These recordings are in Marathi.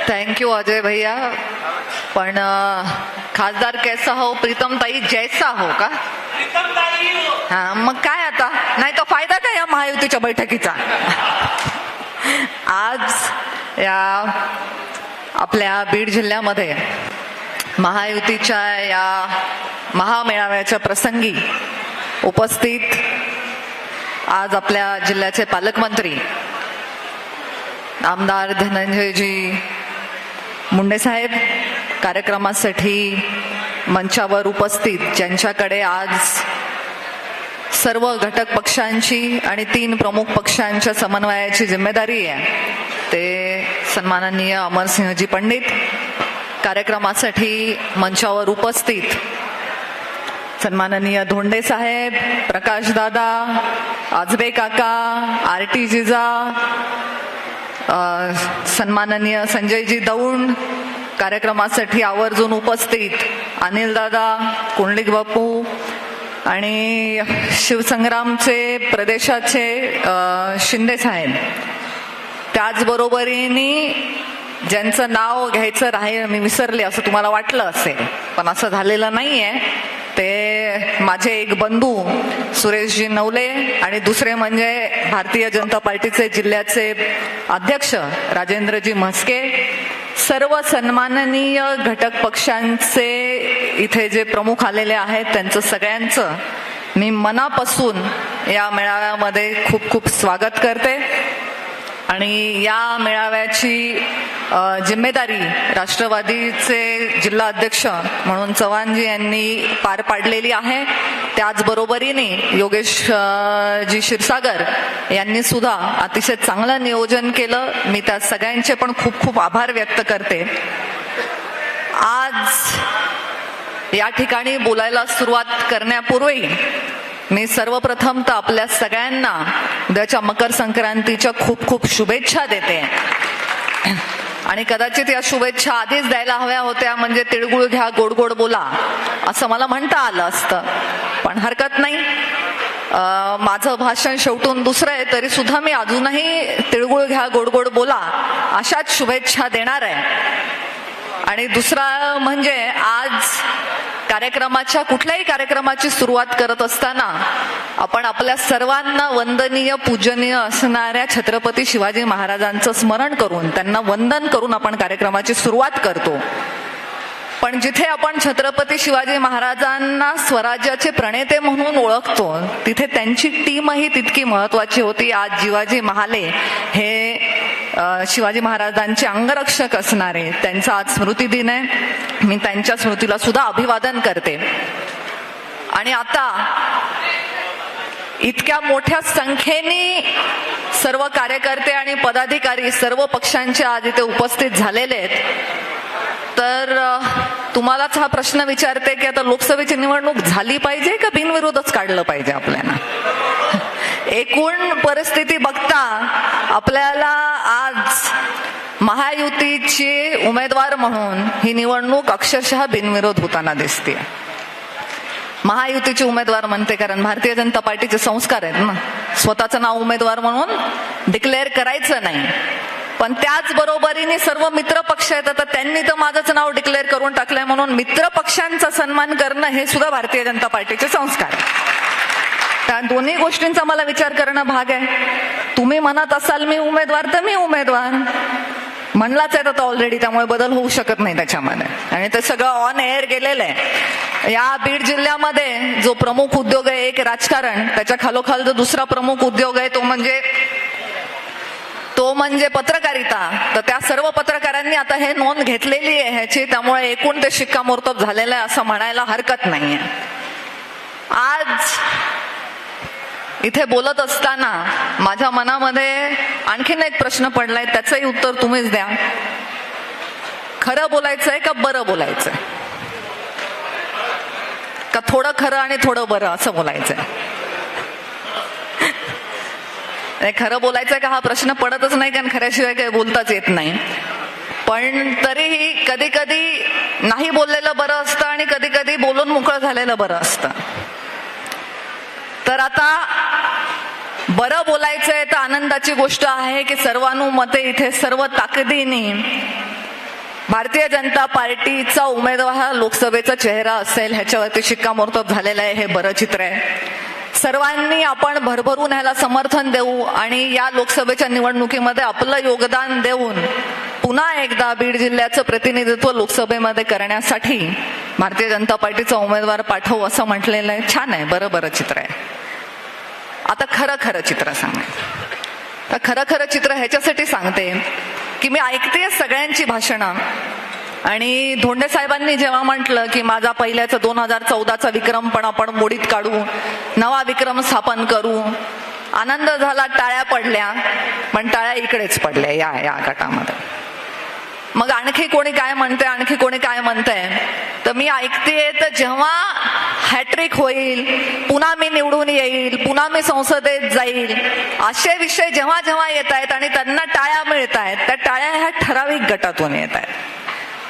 थँक्यू अजय भैया. पण खासदार कैसा हो प्रीतम ताई जैसा हो का. हा मग काय आता, नाही तर फायदा काय या महायुतीच्या बैठकीचा. आज या आपल्या बीड जिल्ह्यामध्ये महायुतीच्या या महामेळाव्याच्या प्रसंगी उपस्थित आज आपल्या जिल्ह्याचे पालकमंत्री आमदार धनंजयजी मुंडे साहेब कार्यक्रमासाठी मंचावर उपस्थित, ज्यांच्याकडे आज सर्व घटक पक्षांची आणि 3 प्रमुख पक्षांच्या समन्वयाची जिम्मेदारी आहे, ते सन्माननीय अमरसिंहजी पंडित. कार्यक्रमासाठी मंचावर उपस्थित सन्माननीय धोंडे साहेब, प्रकाश दादा, आजबे काका, आरटी जिजा, सन्माननीय संजयजी दौंड. कार्यक्रमासाठी आवर्जून उपस्थित अनिल दादा, कुंडलिक बापू आणि शिवसंग्रामचे प्रदेशाचे शिंदे साहेब. त्याचबरोबरीने ज्यांचं नाव घ्यायचं राहील मी विसरले असं तुम्हाला वाटलं असेल, पण असं झालेलं नाहीये. ते माझे एक बंधू सुरेशजी नवले आणि दुसरे म्हणजे भारतीय जनता पार्टीचे जिल्ह्याचे अध्यक्ष राजेंद्रजी म्हस्के. सर्व सन्माननीय घटक पक्षांचे इथे जे प्रमुख आलेले आहेत त्यांचं सगळ्यांचं मी मनापासून या मेळाव्यामध्ये खूप खूप स्वागत करते. आणि या मेळाव्याची जिम्मेदारी राष्ट्रवादीचे जिल्हा अध्यक्ष म्हणून चव्हाणजी यांनी पार पाडलेली आहे. त्याचबरोबरीने योगेशजी क्षीरसागर यांनी सुद्धा अतिशय चांगलं नियोजन केलं. मी त्या सगळ्यांचे पण खूप खूप आभार व्यक्त करते. आज या ठिकाणी बोलायला सुरुवात करण्यापूर्वी मी सर्वप्रथम तर आपल्या सगळ्यांना उद्याच्या मकर संक्रांतीच्या खूप खूप शुभेच्छा देते. आणि कदाचित या शुभेच्छा आधीच द्यायला हव्या होत्या, म्हणजे तिळगुळ घ्या गोड गोड बोला असं मला म्हणता आलं असतं, पण हरकत नाही. माझं भाषण शेवटून दुसरं आहे तरी सुद्धा मी अजूनही तिळगुळ घ्या गोड गोड बोला अशाच शुभेच्छा देणार आहे. आणि दुसरा म्हणजे आज कार्यक्रमाच्या कुठल्याही कार्यक्रमाची सुरुवात करत असताना आपण आपल्या सर्वांना वंदनीय पूजनीय असणाऱ्या छत्रपती शिवाजी महाराजांचं स्मरण करून त्यांना वंदन करून आपण कार्यक्रमाची सुरुवात करतो. पण जिथे आपण छत्रपती शिवाजी महाराजांना स्वराज्याचे प्रणेते म्हणून ओळखतो तिथे त्यांची टीमही तितकी महत्वाची होती. आज जिवाजी महाले हे शिवाजी महाराजांचे अंगरक्षक असणारे, त्यांचा आज स्मृती दिन आहे. मी त्यांच्या स्मृतीला सुद्धा अभिवादन करते. आणि आता इतक्या मोठ्या संख्येने सर्व कार्यकर्ते आणि पदाधिकारी सर्व पक्षांचे आज इथे उपस्थित झालेले आहेत. तर तुम्हालाच हा प्रश्न विचारते की आता लोकसभेची निवडणूक झाली पाहिजे का बिनविरोधच काढलं पाहिजे आपल्याला. एकूण परिस्थिती बघता आपल्याला आज महायुतीचे उमेदवार म्हणून ही निवडणूक अक्षरशः बिनविरोध होताना दिसते. महायुतीचे उमेदवार म्हणते कारण भारतीय जनता पार्टीचे संस्कार आहेत ना, स्वतःचं नाव उमेदवार म्हणून डिक्लेअर करायचं नाही. पण त्याचबरोबरीने सर्व मित्र पक्ष आहेत, आता त्यांनी तर माझंच नाव डिक्लेअर करून टाकलंय म्हणून मित्र पक्षांचा सन्मान करणं हे सुद्धा भारतीय जनता पार्टीचे संस्कार. त्या दोन्ही गोष्टींचा मला विचार करणं भाग आहे. तुम्ही म्हणत असाल मी उमेदवार तर मी उमेदवार म्हणलाच आहे आता ऑलरेडी, त्यामुळे बदल होऊ शकत नाही त्याच्यामध्ये. आणि ते सगळं ऑन एअर गेलेलं आहे. या बीड जिल्ह्यामध्ये जो प्रमुख उद्योग आहे एक राजकारण, त्याच्या खालोखाल जो दुसरा प्रमुख उद्योग आहे तो म्हणजे पत्रकारिता. तर त्या सर्व पत्रकारांनी आता हे नोंद घेतलेली आहे ह्याची, त्यामुळे एकूण ते शिक्कामोर्तब झालेलं आहे असं म्हणायला हरकत नाहीये. आज इथे बोलत असताना माझ्या मनामध्ये आणखीन एक प्रश्न पडलाय, त्याचंही उत्तर तुम्हीच द्या. खरं बोलायचंय का बरं बोलायचंय, का थोडं खरं आणि थोडं बरं असं बोलायचंय. खरं बोलायचंय का हा प्रश्न पडतच नाही, कारण खऱ्याशिवाय काही बोलताच येत नाही. पण तरीही कधी कधी नाही बोललेलं बरं असतं आणि कधी कधी बोलून मोकळं झालेलं बरं असतं. तर आता बरं बोलायचंय तर आनंदाची गोष्ट आहे की सर्वानुमते इथे सर्व ताकदीने भारतीय जनता पार्टीचा उमेदवार हा लोकसभेचा चेहरा असेल ह्याच्यावरती शिक्कामोर्तब झालेलं आहे, हे बरं चित्र आहे. सर्वांनी आपण भरभरून ह्याला समर्थन देऊ आणि या लोकसभेच्या निवडणुकीमध्ये आपलं योगदान देऊन पुन्हा एकदा बीड जिल्ह्याचं प्रतिनिधित्व लोकसभेमध्ये करण्यासाठी भारतीय जनता पार्टीचा उमेदवार पाठवू असं म्हटलेलं आहे. छान आहे, बरं चित्र आहे. आता खरं चित्र सांगते. तर खरं चित्र ह्याच्यासाठी सांगते की मी ऐकते सगळ्यांची भाषणं आणि धोंडे साहेबांनी जेव्हा म्हटलं की माझा पहिल्याचा 2014चा विक्रम पण आपण मोडीत काढू, नवा विक्रम स्थापन करू, आनंद झाला, टाळ्या पडल्या, पण टाळ्या इकडेच पडल्या या गटामध्ये. मग आणखी कोणी काय म्हणतंय तर मी ऐकते तर जेव्हा हॅट्रिक होईल, पुन्हा मी निवडून येईल, पुन्हा मी संसदेत जाईल, असे विषय जेव्हा येत आहेत आणि त्यांना टाळ्या मिळत आहेत, त्या टाळ्या ह्या ठराविक गटातून येत आहेत.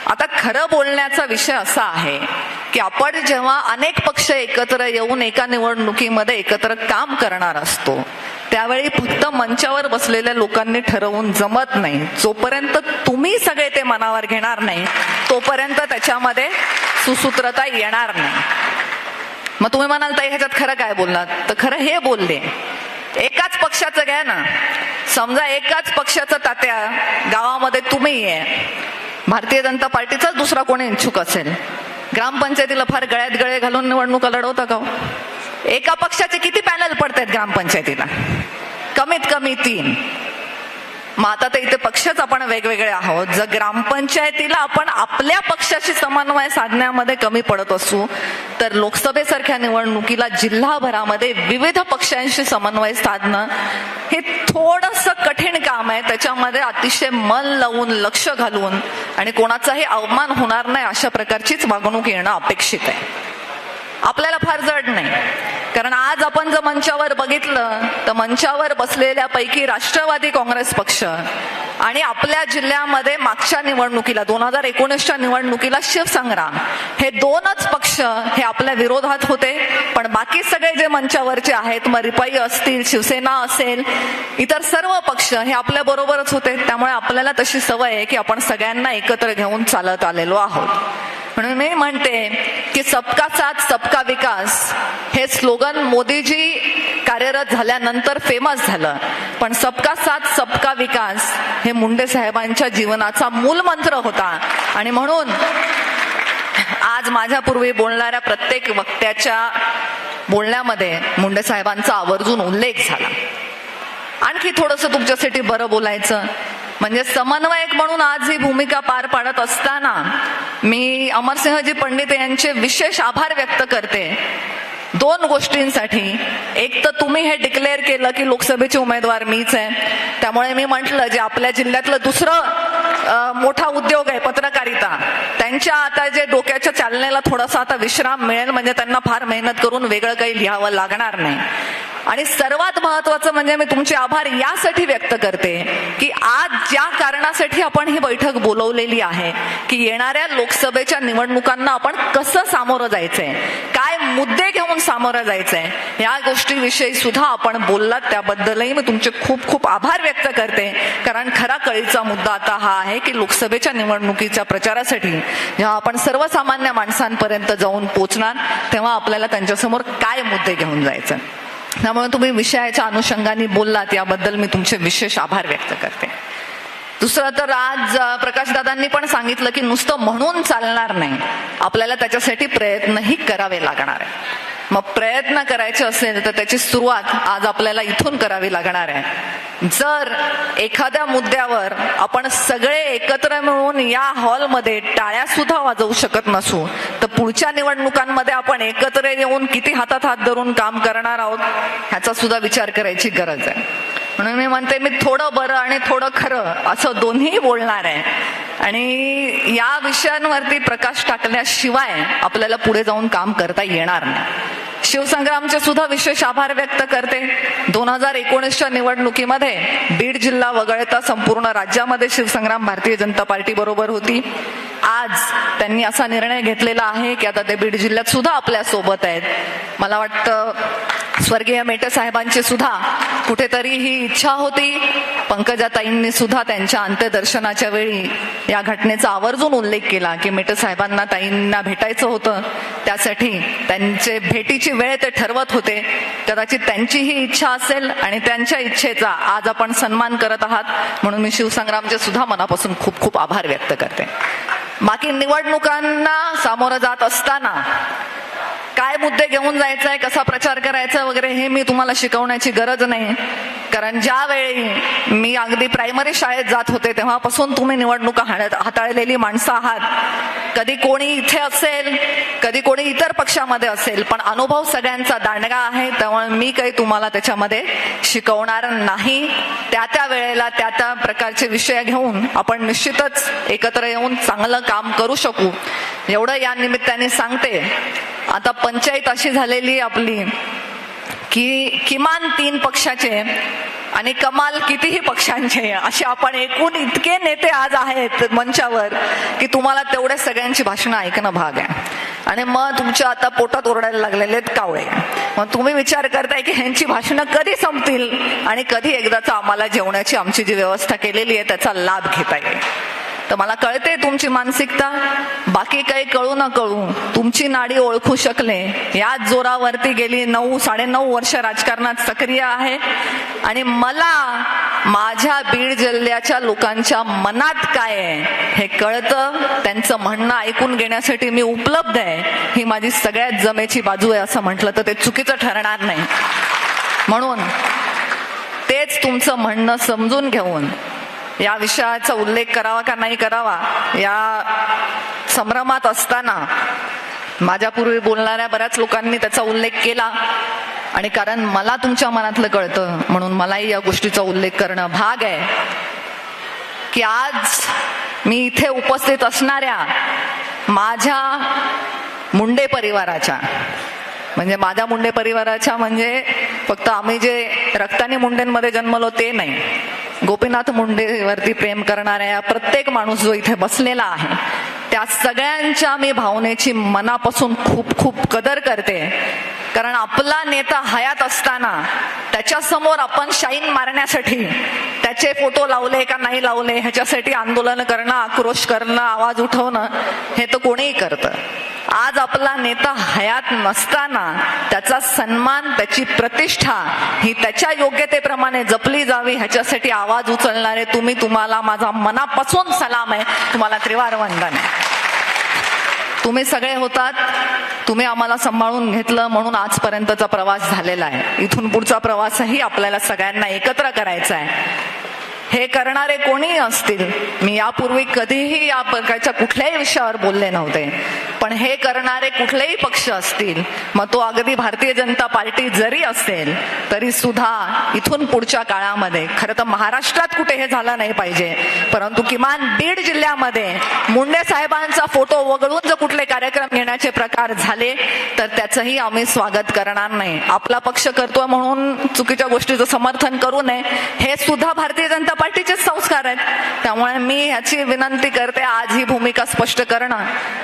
आता खरं बोलण्याचा विषय असा आहे की आपण जेव्हा अनेक पक्ष एकत्र येऊन एका निवडणुकीमध्ये एकत्र काम करणार असतो त्यावेळी फक्त मंचावर बसलेल्या लोकांनी ठरवून जमत नाही. जोपर्यंत तुम्ही सगळे ते मनावर घेणार नाही तोपर्यंत त्याच्यामध्ये सुसूत्रता येणार नाही. मग तुम्ही म्हणाल ताई ह्याच्यात खरं काय बोललात, तर खरं हे बोलले. एकाच पक्षाचं घ्या ना, समजा एकाच पक्षाचं तात्या गावामध्ये तुम्ही आहे, भारतीय जनता पार्टीचाच दुसरा कोणी इच्छुक असेल, ग्रामपंचायतीला फार गळ्यात गळे घालून निवडणुका लढवता का? एका पक्षाचे किती पॅनल पडतात ग्रामपंचायतीला? कमीत कमी 3. मग आता तर इथे पक्षच आपण वेगवेगळे आहोत. जर ग्रामपंचायतीला आपण आपल्या पक्षाशी समन्वय साधण्यामध्ये कमी पडत असू तर लोकसभेसारख्या निवडणुकीला जिल्हाभरामध्ये विविध पक्षांशी समन्वय साधणं हे थोडंसं कठीण काम आहे. त्याच्यामध्ये अतिशय मन लावून, लक्ष घालून आणि कोणाचाही अवमान होणार नाही अशा प्रकारचीच वागणूक येणं अपेक्षित आहे. आपल्याला फार जड नाही, कारण आज आपण जर मंचावर बघितलं तर मंचावर बसलेल्या पैकी राष्ट्रवादी काँग्रेस पक्ष आणि आपल्या जिल्ह्यामध्ये मागच्या निवडणुकीला 2019च्या निवडणुकीला शिवसंग्राम हे 2च पक्ष हे आपल्या विरोधात होते. पण बाकी सगळे जे मंचावरचे आहेत, मग रिपाई असतील, शिवसेना असेल, इतर सर्व पक्ष हे आपल्या बरोबरच होते. त्यामुळे आपल्याला तशी सवय आहे की आपण सगळ्यांना एकत्र घेऊन चालत आलेलो आहोत. म्हणून मी म्हणते की सबका साथ सबका विकास हे स्लोगन मोदीजी कार्यरत झाल्यानंतर फेमस झालं, पण सबका साथ सबका विकास हे मुंडे साहेबांच्या जीवनाचा मूल मंत्र होता. आणि म्हणून आज माझ्यापूर्वी बोलणाऱ्या प्रत्येक वक्त्याच्या बोलण्यामध्ये मुंडे साहेबांचा आवर्जून उल्लेख झाला. आणखी थोडंसं तुमच्यासाठी बरं बोलायचं म्हणजे समन्वयक म्हणून आज ही भूमिका पार पाडत असताना मी अमरसिंहजी पंडित यांचे विशेष आभार व्यक्त करते 2 गोष्टींसाठी. एक तर तुम्ही हे डिक्लेअर केलं की लोकसभेचे उमेदवार मीच आहे, त्यामुळे मी म्हटलं जे आपल्या जिल्ह्यातलं दुसरं मोठा उद्योग आहे पत्रकारिता, त्यांच्या आता जे डोक्याच्या चालनेला थोडासा आता विश्राम मिळेल, म्हणजे त्यांना फार मेहनत करून वेगळं काही लिहावं लागणार नाही. आणि सर्वात महत्वाचं म्हणजे मी तुमचे आभार यासाठी व्यक्त करते की आज ज्या कारणासाठी आपण ही बैठक बोलवलेली आहे की येणाऱ्या लोकसभेच्या निवडणुकांना आपण कसं सामोरं जायचंय, काय मुद्दे घेऊन सामोरं जायचंय, या गोष्टीविषयी सुद्धा आपण बोललात, त्याबद्दलही मी तुमचे खूप खूप आभार व्यक्त करते. कारण खरा कळीचा मुद्दा आता हा आहे की लोकसभेच्या निवडणुकीच्या प्रचारासाठी जेव्हा आपण सर्वसामान्य माणसांपर्यंत जाऊन पोहोचणार तेव्हा आपल्याला त्यांच्यासमोर काय मुद्दे घेऊन जायचं. त्यामुळे तुम्ही विषयाच्या अनुषंगाने बोललात याबद्दल मी तुमचे विशेष आभार व्यक्त करते. दुसरं तर आज प्रकाशदादांनी पण सांगितलं की नुसतं म्हणून चालणार नाही, आपल्याला त्याच्यासाठी प्रयत्नही करावे लागणार आहे. मग प्रयत्न करायचे असेल तर त्याची सुरुवात आज आपल्याला इथून करावी लागणार आहे. जर एखाद्या मुद्द्यावर आपण सगळे एकत्र मिळून या हॉलमध्ये टाळ्या सुद्धा वाजवू शकत नसू तर पुढच्या निवडणुकांमध्ये आपण एकत्र येऊन किती हातात हात धरून काम करणार आहोत ह्याचा सुद्धा विचार करायची गरज आहे. म्हणून मी म्हणते मी थोडं बरं आणि थोडं खरं असं दोन्ही बोलणार आहे. आणि या विषयांवरती प्रकाश टाकल्याशिवाय आपल्याला पुढे जाऊन काम करता येणार नाही. शिवसंग्रामचे सुद्धा विशेष आभार व्यक्त करते. 2019च्या निवडणुकीमध्ये बीड जिल्हा वगळता संपूर्ण राज्यामध्ये शिवसंग्राम भारतीय जनता पार्टी बरोबर होती. आज त्यांनी असा निर्णय घेतलेला आहे की आता ते बीड जिल्ह्यात सुद्धा आपल्या सोबत आहेत. मला वाटतं स्वर्गीय मेटे साहेबांची सुद्धा कुठेतरी ही इच्छा होती. पंकजाताईंनी सुद्धा त्यांच्या अंत्यदर्शनाच्या वेळी या घटनेचा आवर्जून उल्लेख केला की मेटे साहेबांना ताईंना भेटायचं होतं, त्यासाठी त्यांचे भेटीची वेळ ते ठरवत होते. कदाचित त्यांची ही इच्छा असेल आणि त्यांच्या इच्छेचा आज आपण सन्मान करत आहात, म्हणून मी शिवसंग्रामचे सुद्धा मनापासून खूप खूप आभार व्यक्त करते. बाकी निवडणुकांना सामोरं जात असताना काय मुद्दे घेऊन जायचा आहे, कसा प्रचार करायचा वगैरे हे मी तुम्हाला शिकवण्याची गरज नाही. कारण ज्यावेळी मी अगदी प्रायमरी शाळेत जात होते तेव्हापासून तुम्ही निवडणुका हाताळलेली माणसं आहात. कधी कोणी इथे असेल, कधी कोणी इतर पक्षामध्ये असेल, पण अनुभव सगळ्यांचा दांडगा आहे. त्यामुळे मी काही तुम्हाला त्याच्यामध्ये शिकवणार नाही. त्या वेळेला त्या प्रकारचे विषय घेऊन आपण निश्चितच एकत्र येऊन चांगलं काम करू शकू एवढं या निमित्ताने सांगते. आता पंचायत अशी झालेली आपली की किमान 3 पक्षाचे आणि कमाल कितीही पक्षांचे असे आपण एकूण इतके नेते आज आहेत मंचावर की तुम्हाला तेवढ्या सगळ्यांची भाषणं ऐकणं भाग आहे. आणि मग तुमच्या आता पोटात ओरडायला लागलेले आहेत कावळे. मग तुम्ही विचार करताय की ह्यांची भाषणं कधी संपतील आणि कधी एकदाचा आम्हाला जेवणाची आमची जी व्यवस्था केलेली आहे त्याचा लाभ घेता येईल. तर मला कळते तुमची मानसिकता. बाकी काही कळू न कळू तुमची नाडी ओळखू शकले याच जोरावरती गेली 9-9.5 वर्ष राजकारणात सक्रिय आहे. आणि मला माझ्या बीड जिल्ह्याच्या लोकांच्या मनात काय आहे हे कळतं. त्यांचं म्हणणं ऐकून घेण्यासाठी मी उपलब्ध आहे. ही माझी सगळ्यात जमेची बाजू आहे असं म्हटलं तर ते चुकीचं ठरणार नाही. म्हणून तेच तुमचं म्हणणं समजून घेऊन या विषयाचा उल्लेख करावा का नाही करावा या संभ्रमात असताना माझ्यापूर्वी बोलणाऱ्या बऱ्याच लोकांनी त्याचा उल्लेख केला. आणि कारण मला तुमच्या मनातलं कळतं म्हणून मलाही या गोष्टीचा उल्लेख करणं भाग आहे की आज मी इथे उपस्थित असणाऱ्या माझ्या मुंडे परिवाराच्या, म्हणजे माझ्या मुंडे परिवाराच्या म्हणजे फक्त आम्ही जे रक्तानी मुंडेंमध्ये जन्मलो ते नाही, गोपीनाथ मुंडेवरती प्रेम करणाऱ्या प्रत्येक माणूस जो इथे बसलेला आहे त्या सगळ्यांच्या मी भावनेची मनापासून खूप खूप कदर करते. कारण आपला नेता हयात असताना त्याच्या समोर आपण शाईन मारण्यासाठी त्याचे फोटो लावले का नाही लावले ह्याच्यासाठी आंदोलन करणं, आक्रोश करणं, आवाज उठवणं हे तर कोणीही करतं. आज आपला नेता हयात नसताना त्याचा सन्मान, त्याची प्रतिष्ठा ही त्याच्या योग्यतेप्रमाणे जपली जावी ह्याच्यासाठी आवाज उचलणारे तुम्ही, तुम्हाला माझा मनापासून सलाम आहे. तुम्हाला त्रिवार वंदन आहे. तुम्ही सगळे होतात, तुम्ही आम्हाला सांभाळून घेतलं म्हणून आजपर्यंतचा प्रवास झालेला आहे. इथून पुढचा प्रवासही आपल्याला सगळ्यांना एकत्र करायचा आहे. हे करणारे कोणीही असतील, मी यापूर्वी कधीही या प्रकारच्या कुठल्याही विषयावर बोलले नव्हते, पण हे करणारे कुठलेही पक्ष असतील, मग तो अगदी भारतीय जनता पार्टी जरी असेल तरी सुद्धा इथून पुढच्या काळामध्ये, खरं तर महाराष्ट्रात कुठे हे झालं नाही पाहिजे, परंतु किमान बीड जिल्ह्यामध्ये मुंडे साहेबांचा फोटो वगळून जर कुठले कार्यक्रम घेण्याचे प्रकार झाले तर त्याचंही आम्ही स्वागत करणार नाही. आपला पक्ष करतोय म्हणून चुकीच्या गोष्टीचं समर्थन करू नये, हे सुद्धा भारतीय जनता पार्टीचेच संस्कार आहेत. त्यामुळे मी ह्याची विनंती करते, आज ही भूमिका स्पष्ट करणं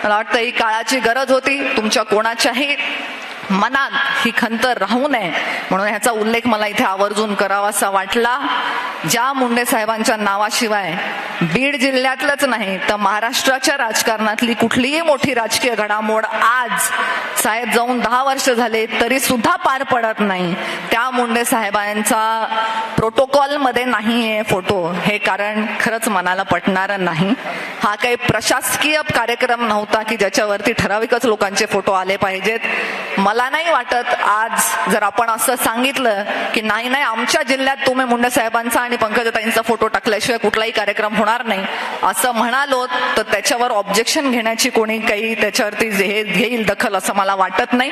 मला वाटतं ही काळाची गरज होती. तुमच्या कोणाच्याही मनात ही खंत राहू नये म्हणून ह्याचा उल्लेख मला इथे आवर्जून करावासा वाटला. ज्या मुंडे साहेबांच्या नावाशिवाय बीड जिल्ह्यातलंच नाही तर महाराष्ट्राच्या राजकारणातली कुठलीही मोठी राजकीय घडामोड आज साहेब जाऊन 10 वर्ष झाले तरी सुद्धा पार पडत नाही. त्या मुंडे साहेबांचा प्रोटोकॉल मध्ये नाहीये फोटो, हे कारण खरंच मनाला पटणार नाही. हा काही प्रशासकीय कार्यक्रम नव्हता की ज्याच्यावरती ठराविकच लोकांचे फोटो आले पाहिजेत. मला नाही वाटत आज जर आपण असं सांगितलं की नाही नाही आमच्या जिल्ह्यात तुम्ही मुंडे साहेबांचा आणि पंकजाताईंचा फोटो टाकल्याशिवाय कुठलाही कार्यक्रम होणार नाही असं म्हणालो तर त्याच्यावर ऑब्जेक्शन घेण्याची कोणी काही त्याच्यावरती घेईल दखल असं मला वाटत नाही.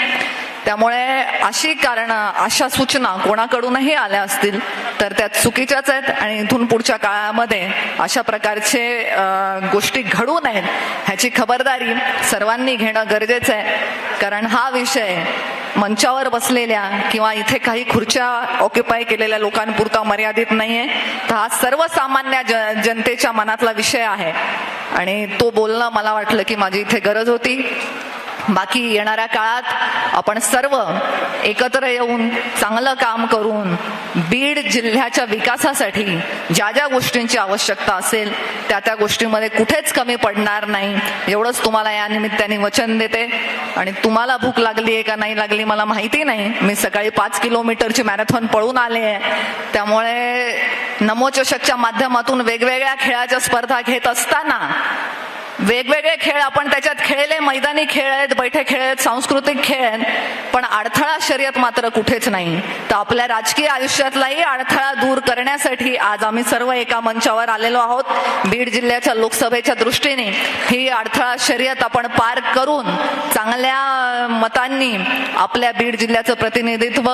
त्यामुळे अशी कारणं, अशा सूचना कोणाकडूनही आल्या असतील तर त्या चुकीच्याच आहेत आणि इथून पुढच्या काळामध्ये अशा प्रकारचे गोष्टी घडू नयेत ह्याची खबरदारी सर्वांनी घेणं गरजेचं आहे. कारण हा विषय मंचावर बसलेल्या किंवा इथे काही खुर्च्या ऑक्युपाय केलेल्या लोकांपुरता मर्यादित नाहीये, तर हा सर्वसामान्य जनतेच्या मनातला विषय आहे आणि तो बोलणं मला वाटलं की माझी इथे गरज होती. बाकी येणाऱ्या काळात आपण सर्व एकत्र येऊन चांगलं काम करून बीड जिल्ह्याच्या विकासासाठी ज्या ज्या गोष्टींची आवश्यकता असेल त्या गोष्टींमध्ये कुठेच कमी पडणार नाही एवढंच तुम्हाला या निमित्ताने वचन देते. आणि तुम्हाला भूक लागली आहे का नाही लागली मला माहिती नाही. मी सकाळी 5 किलोमीटरची मॅरेथॉन पळून आले आहे. त्यामुळे नमो चषकच्या माध्यमातून वेगवेगळ्या खेळाच्या स्पर्धा घेत असताना वेगवेगळे खेळ आपण त्याच्यात खेळले, मैदानी खेळ आहेत, बैठे खेळ आहेत, सांस्कृतिक खेळ आहेत, पण अडथळा शर्यत मात्र कुठेच नाही. तर आपल्या राजकीय आयुष्यातलाही अडथळा दूर करण्यासाठी आज आम्ही सर्व एका मंचावर आलेलो आहोत. बीड जिल्ह्याच्या लोकसभेच्या दृष्टीने ही अडथळा शर्यत आपण पार करून चांगल्या मतांनी आपल्या बीड जिल्ह्याचं प्रतिनिधित्व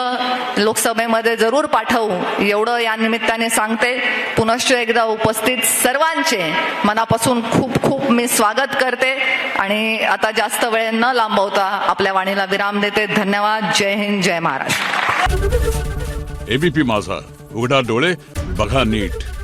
लोकसभेमध्ये जरूर पाठवू एवढं या निमित्ताने सांगते. पुनश्च एकदा उपस्थित सर्वांचे मनापासून खूप खूप मी स्वागत करते आणि आता जास्त वेळ न लांबवता आपल्या वाणीला विराम देते. धन्यवाद. जय हिंद, जय महाराष्ट्र. एबीपी माझा, उघडा डोळे बघा नीट.